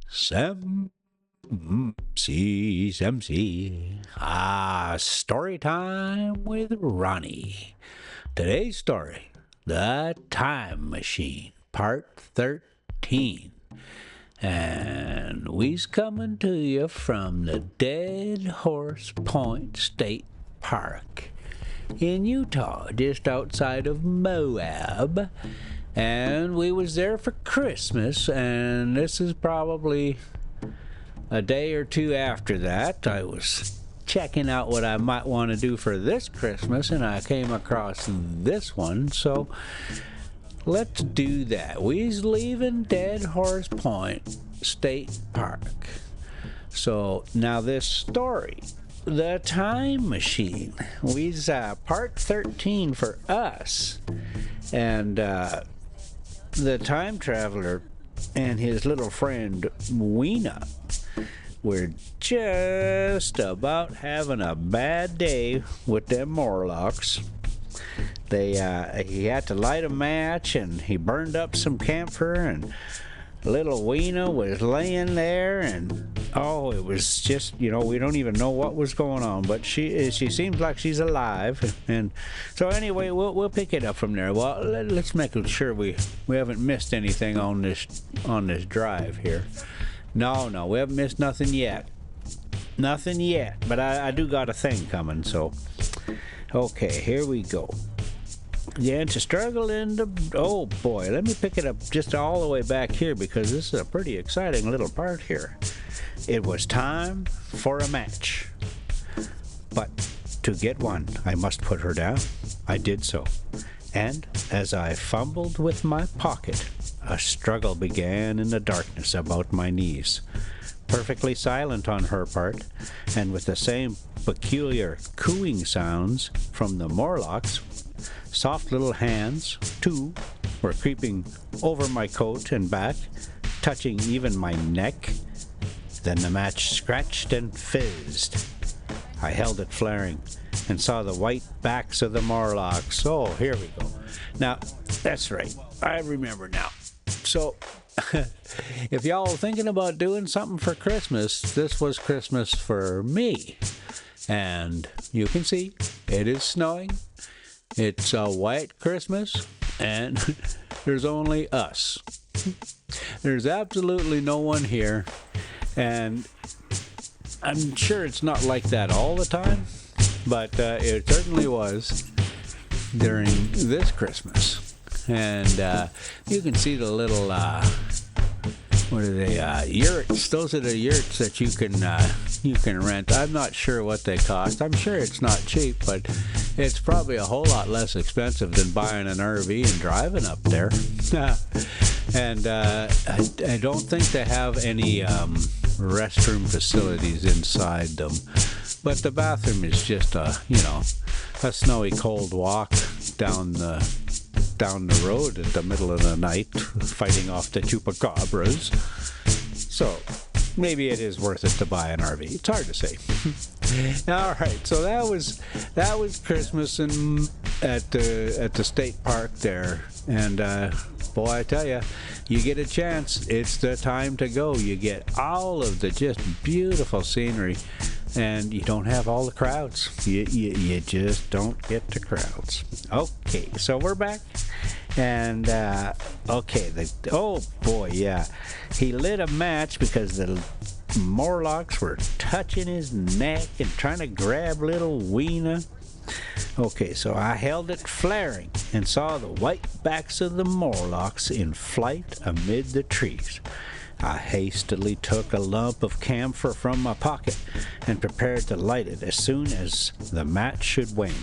Sem MC. Story time with Ronnie. Today's story, The Time Machine, Part 13. And we's coming to you from the Dead Horse Point State Park in Utah, just outside of Moab. And we was there for Christmas, and this is probably a day or two after that. I was checking out what I might want to do for this Christmas, and I came across this one, so let's do that. We's leaving Dead Horse Point State Park. So now this story, The Time Machine, we's part 13 for us, and the time traveler and his little friend Weena were just about having a bad day with them Morlocks. He had to light a match, and he burned up some camphor, and little Weena was laying there, and it was just, we don't even know what was going on, but she seems like she's alive. And so anyway, we'll pick it up from there. Well, let's make sure we haven't missed anything on this drive here. No, we haven't missed nothing yet, but I do got a thing coming. So okay, here we go. Yeah, to struggle in the... Oh, boy. Let me pick it up just all the way back here, because this is a pretty exciting little part here. It was time for a match. But to get one, I must put her down. I did so. And as I fumbled with my pocket, a struggle began in the darkness about my knees. Perfectly silent on her part, and with the same peculiar cooing sounds from the Morlocks, soft little hands, too, were creeping over my coat and back, touching even my neck. Then the match scratched and fizzed. I held it flaring and saw the white backs of the Morlocks. Oh, here we go. Now, that's right. I remember now. So, if y'all thinking about doing something for Christmas, this was Christmas for me. And you can see, it is snowing. It's a white Christmas, and there's only us. There's absolutely no one here, and I'm sure it's not like that all the time, but it certainly was during this Christmas. And you can see the little, what are they, yurts. Those are the yurts that you can rent. I'm not sure what they cost. I'm sure it's not cheap, but it's probably a whole lot less expensive than buying an RV and driving up there. And I don't think they have any restroom facilities inside them. But the bathroom is just a snowy cold walk down the road in the middle of the night, fighting off the chupacabras. So maybe it is worth it to buy an RV. It's hard to say. All right, so that was Christmas at the state park there, and boy, I tell you, you get a chance, it's the time to go. You get all of the just beautiful scenery, and you don't have all the crowds. You just don't get the crowds. Okay, so we're back, and okay, oh boy, yeah, he lit a match because the Morlocks were touching his neck and trying to grab little Weena. Okay, so I held it flaring and saw the white backs of the Morlocks in flight amid the trees. I hastily took a lump of camphor from my pocket and prepared to light it as soon as the match should wane.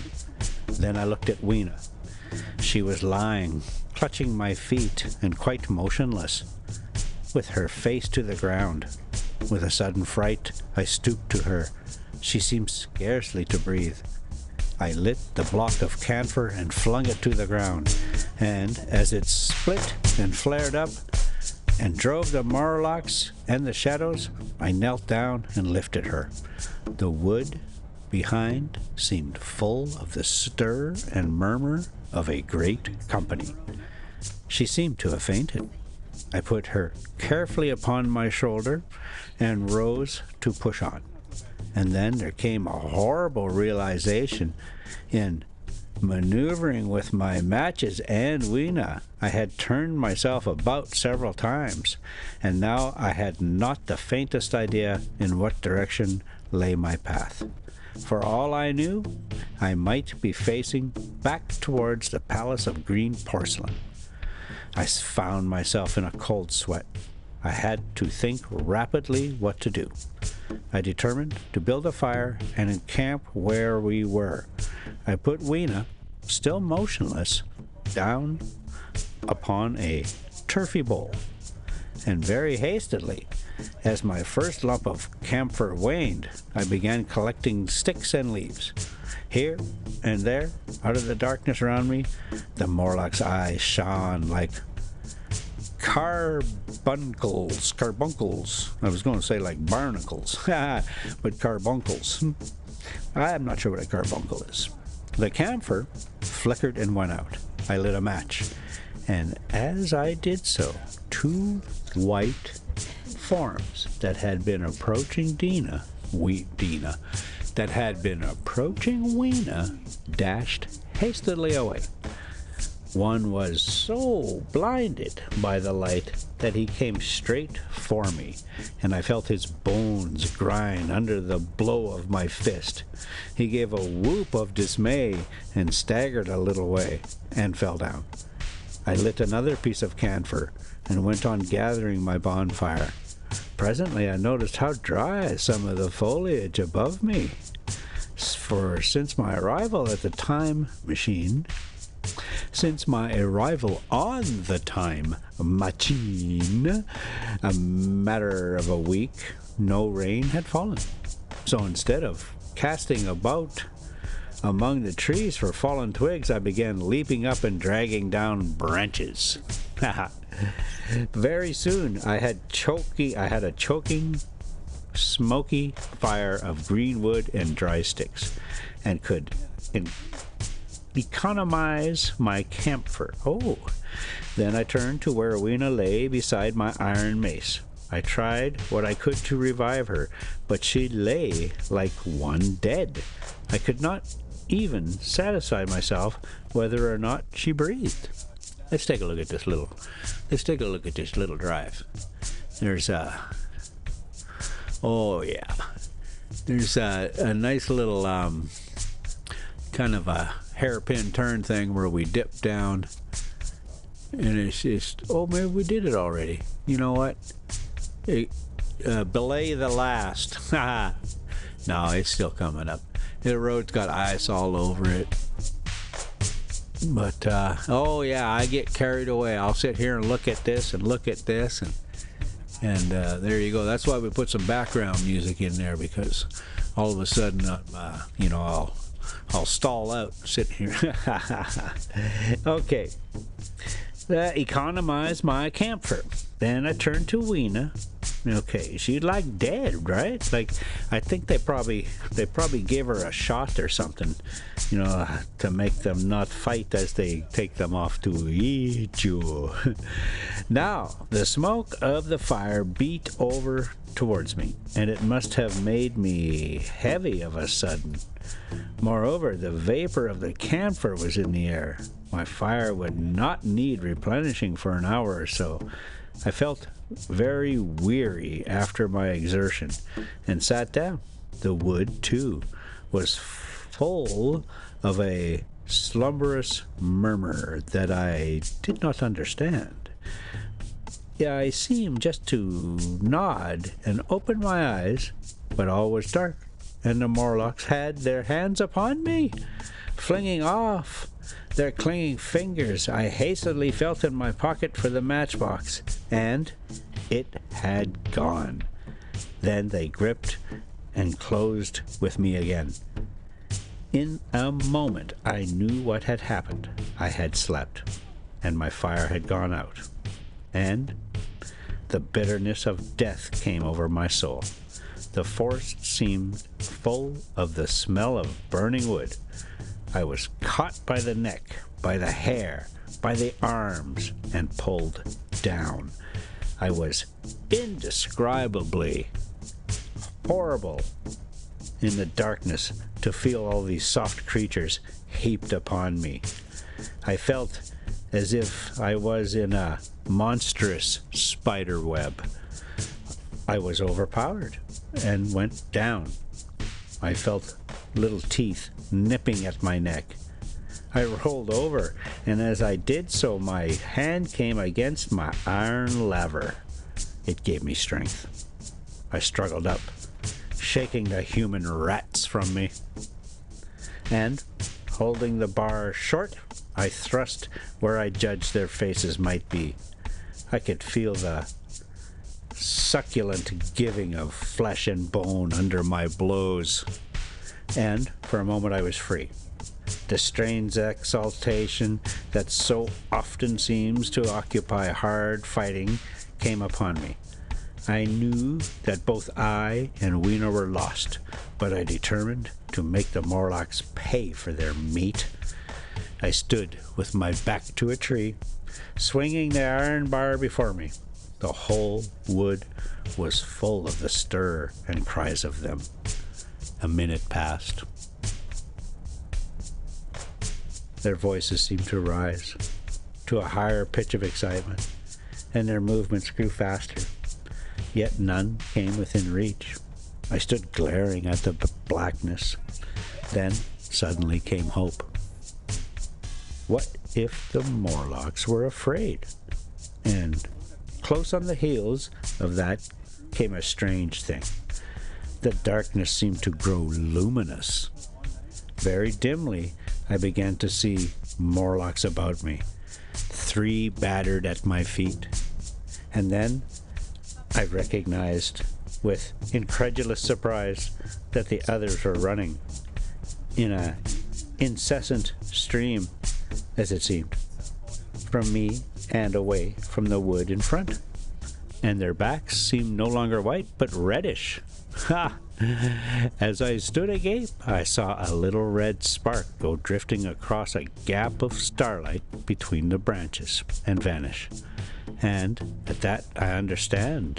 Then I looked at Weena. She was lying, clutching my feet and quite motionless, with her face to the ground. With a sudden fright, I stooped to her. She seemed scarcely to breathe. I lit the block of camphor and flung it to the ground, and as it split and flared up and drove the Morlocks and the shadows, I knelt down and lifted her. The wood behind seemed full of the stir and murmur of a great company. She seemed to have fainted. I put her carefully upon my shoulder and rose to push on. And then there came a horrible realization. In maneuvering with my matches and Weena, I had turned myself about several times, and now I had not the faintest idea in what direction lay my path. For all I knew, I might be facing back towards the Palace of Green Porcelain. I found myself in a cold sweat. I had to think rapidly what to do. I determined to build a fire and encamp where we were. I put Weena, still motionless, down upon a turfy bowl, and very hastily, as my first lump of camphor waned, I began collecting sticks and leaves. Here and there, out of the darkness around me, the Morlock's eyes shone like carbuncles. I was going to say like barnacles, but carbuncles. I'm not sure what a carbuncle is. The camphor flickered and went out. I lit a match, and as I did so, two white forms that had been approaching Weena, dashed hastily away. One was so blinded by the light that he came straight for me, and I felt his bones grind under the blow of my fist. He gave a whoop of dismay and staggered a little way and fell down. I lit another piece of camphor and went on gathering my bonfire. Presently I noticed how dry some of the foliage above me, for since my arrival on the time machine, a matter of a week, no rain had fallen. So instead of casting about among the trees for fallen twigs, I began leaping up and dragging down branches. Very soon I had a choking, smoky fire of green wood and dry sticks, and could economize my camphor. Then I turned to where Weena lay beside my iron mace. I tried what I could to revive her, but she lay like one dead. I could not even satisfy myself whether or not she breathed. Let's take a look at this little drive. There's a nice little kind of a hairpin turn thing where we dip down, and it's just, maybe we did it already. You know what? Belay the last. No, it's still coming up. The road's got ice all over it. But, I get carried away. I'll sit here and look at this, and there you go. That's why we put some background music in there, because all of a sudden, I'll stall out sitting here. Okay. Economize my camphor. Then I turned to Weena. Okay, she's like dead, right? Like, I think they probably gave her a shot or something, to make them not fight as they take them off to eat you. Now, the smoke of the fire beat over towards me, and it must have made me heavy of a sudden. Moreover, the vapor of the camphor was in the air. My fire would not need replenishing for an hour or so. I felt very weary after my exertion, and sat down. The wood, too, was full of a slumberous murmur that I did not understand. Yeah, I seemed just to nod and open my eyes, but all was dark, and the Morlocks had their hands upon me, flinging off their clinging fingers. I hastily felt in my pocket for the matchbox, and it had gone. Then they gripped and closed with me again. In a moment I knew what had happened. I had slept, and my fire had gone out, and the bitterness of death came over my soul. The forest seemed full of the smell of burning wood. I was caught by the neck, by the hair, by the arms, and pulled down. I was indescribably horrible in the darkness to feel all these soft creatures heaped upon me. I felt as if I was in a monstrous spider web. I was overpowered and went down. I felt little teeth nipping at my neck. I rolled over, and as I did so, my hand came against my iron lever. It gave me strength. I struggled up, shaking the human rats from me. And, holding the bar short, I thrust where I judged their faces might be. I could feel the succulent giving of flesh and bone under my blows. And, for a moment, I was free. The strange exaltation that so often seems to occupy hard fighting came upon me. I knew that both I and Weena were lost, but I determined to make the Morlocks pay for their meat. I stood with my back to a tree, swinging the iron bar before me. The whole wood was full of the stir and cries of them. A minute passed. Their voices seemed to rise to a higher pitch of excitement, and their movements grew faster. Yet none came within reach. I stood glaring at the blackness. Then suddenly came hope. What if the Morlocks were afraid? And close on the heels of that came a strange thing. The darkness seemed to grow luminous. Very dimly, I began to see Morlocks about me, 3 battered at my feet. And then I recognized with incredulous surprise that the others were running in an incessant stream, as it seemed, from me and away from the wood in front. And their backs seemed no longer white, but reddish. Ha! As I stood agape, I saw a little red spark go drifting across a gap of starlight between the branches and vanish. And at that I understood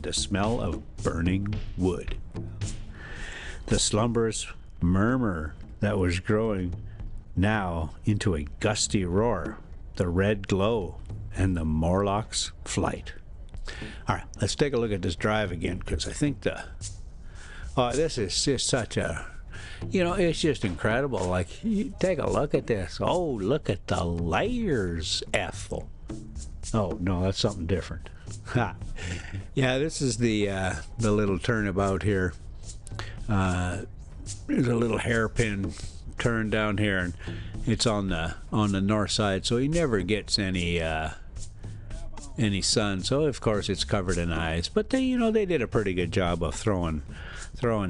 the smell of burning wood. The slumberous murmur that was growing now into a gusty roar, the red glow, and the Morlock's flight. All right, let's take a look at this drive again, because I think this is just such a, it's just incredible. Like, you take a look at this. Oh, look at the layers, Ethel. Oh, no, that's something different. Ha. Yeah, this is the little turnabout here. There's a little hairpin turn down here, and it's on the north side, so he never gets any sun. So of course it's covered in ice. But they did a pretty good job of throwing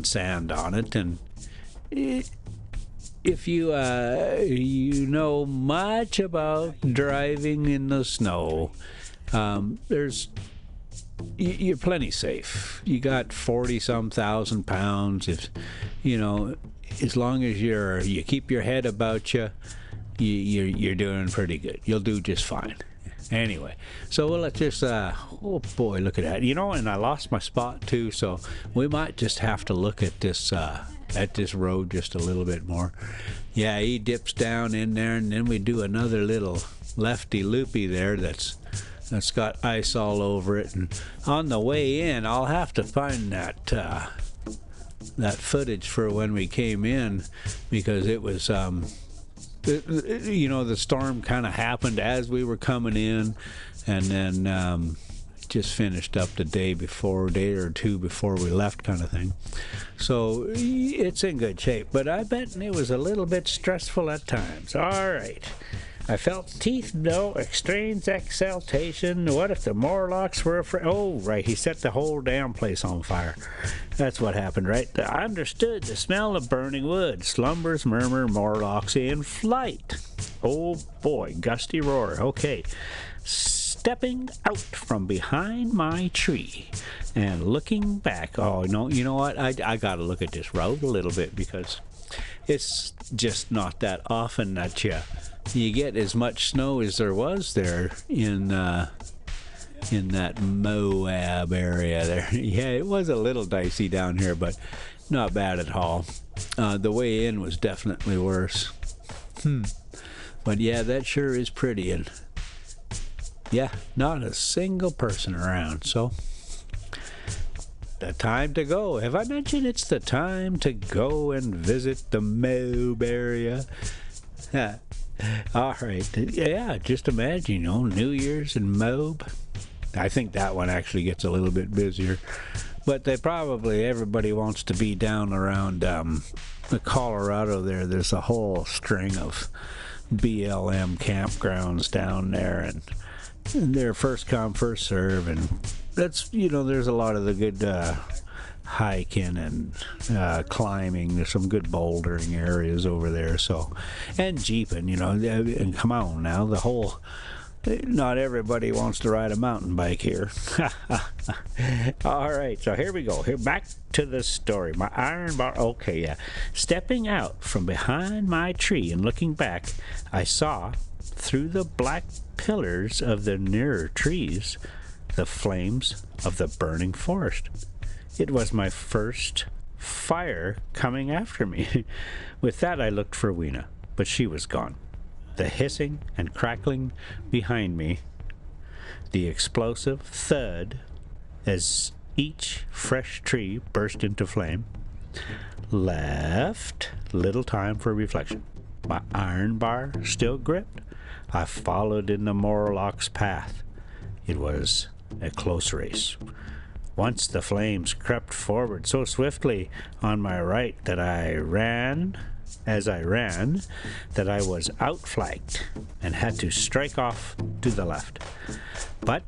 sand on it. And if you know much about driving in the snow, you're plenty safe. You got 40-some thousand pounds. If as long as you keep your head about you, you're doing pretty good. You'll do just fine. Anyway, so let's just, oh boy, look at that. And I lost my spot too, so we might just have to look at this road just a little bit more. Yeah, he dips down in there, and then we do another little lefty-loopy there that's got ice all over it. And on the way in, I'll have to find that footage for when we came in, because it was, the storm kind of happened as we were coming in, and then just finished up the day or two before we left, kind of thing. So it's in good shape, but I bet it was a little bit stressful at times. All right. I felt teeth, no strange exaltation. What if the Morlocks were afraid? Oh, right, he set the whole damn place on fire. That's what happened, right? I understood the smell of burning wood. Slumbers, murmur, Morlocks in flight. Oh, boy, gusty roar. Okay. Stepping out from behind my tree and looking back. Oh, no, you know what? I got to look at this road a little bit, because it's just not that often that you get as much snow as there was there in in that Moab area there. Yeah, it was a little dicey down here, but not bad at all. The way in was definitely worse. But yeah, that sure is pretty, and yeah, not a single person around. So the time to go. Have I mentioned it's the time to go and visit the Moab area? All right. Yeah, just imagine, New Year's in Moab. I think that one actually gets a little bit busier. But everybody wants to be down around the Colorado there. There's a whole string of BLM campgrounds down there, and they're first come, first serve, and that's, there's a lot of the good hiking and climbing. There's some good bouldering areas over there, and jeeping, and come on now, not everybody wants to ride a mountain bike here. All right, so here we go. Back to the story. My iron bar. Okay, yeah. Stepping out from behind my tree and looking back, I saw through the black pillars of the nearer trees the flames of the burning forest. It was my first fire coming after me. With that, I looked for Weena, but she was gone. The hissing and crackling behind me, the explosive thud as each fresh tree burst into flame, left little time for reflection. My iron bar still gripped. I followed in the Morlock's path. It was a close race. Once the flames crept forward so swiftly on my right that I ran that I was outflanked and had to strike off to the left. But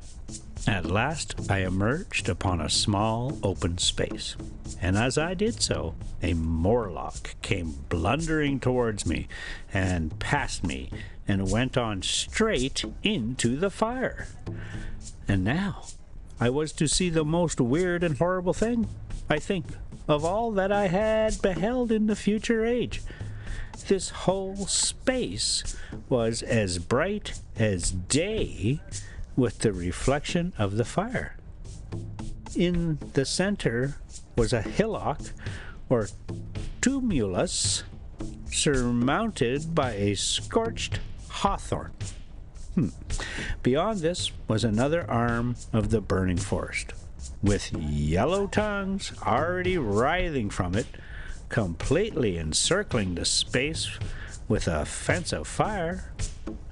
at last I emerged upon a small open space, and as I did so, a Morlock came blundering towards me and past me and went on straight into the fire. And now I was to see the most weird and horrible thing, I think, of all that I had beheld in the future age. This whole space was as bright as day with the reflection of the fire. In the center was a hillock or tumulus surmounted by a scorched hawthorn. Beyond this was another arm of the burning forest, with yellow tongues already writhing from it, completely encircling the space with a fence of fire.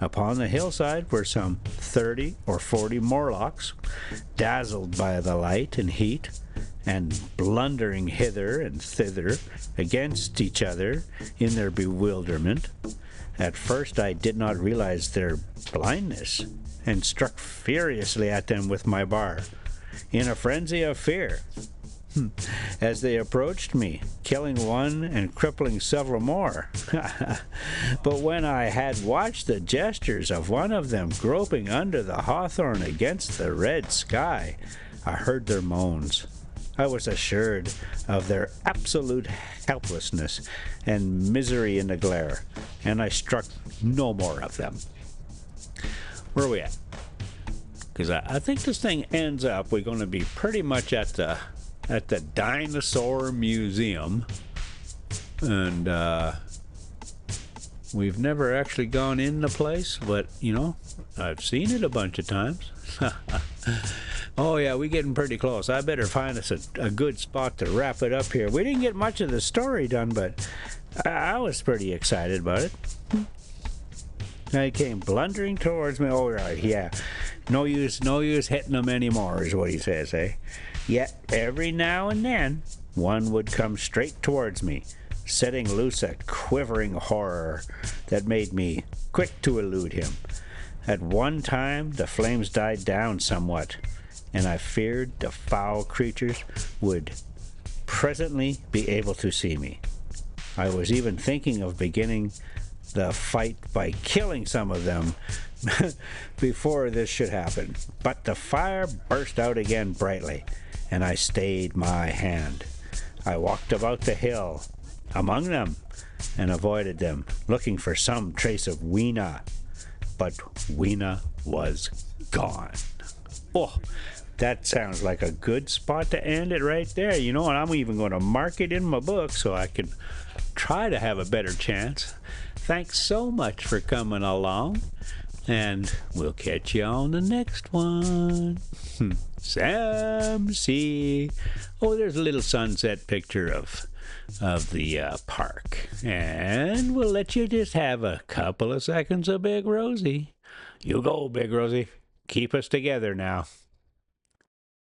Upon the hillside were some 30 or 40 Morlocks, dazzled by the light and heat, and blundering hither and thither against each other in their bewilderment. At first I did not realize their blindness, and struck furiously at them with my bar, in a frenzy of fear. As they approached me, killing one and crippling several more. But when I had watched the gestures of one of them groping under the hawthorn against the red sky, I heard their moans. I was assured of their absolute helplessness and misery in the glare, and I struck no more of them. Where are we at? Because I think this thing ends up, we're going to be pretty much at the Dinosaur Museum, and we've never actually gone in the place, but I've seen it a bunch of times. Oh yeah, we're getting pretty close. I better find us a good spot to wrap it up here. We didn't get much of the story done, but I was pretty excited about it. They came blundering towards me. Oh right, yeah, no use hitting them anymore is what he says, eh? Yet every now and then one would come straight towards me, setting loose a quivering horror that made me quick to elude him. At one time the flames died down somewhat, and I feared the foul creatures would presently be able to see me. I was even thinking of beginning the fight by killing some of them before this should happen. But the fire burst out again brightly, and I stayed my hand. I walked about the hill among them and avoided them, looking for some trace of Weena. But Weena was gone. Oh, that sounds like a good spot to end it right there. You know, and I'm even going to mark it in my book so I can try to have a better chance. Thanks so much for coming along, and we'll catch you on the next one. Sam C. Oh, there's a little sunset picture of the park, and we'll let you just have a couple of seconds of Big Rosie. You go, Big Rosie. Keep us together now.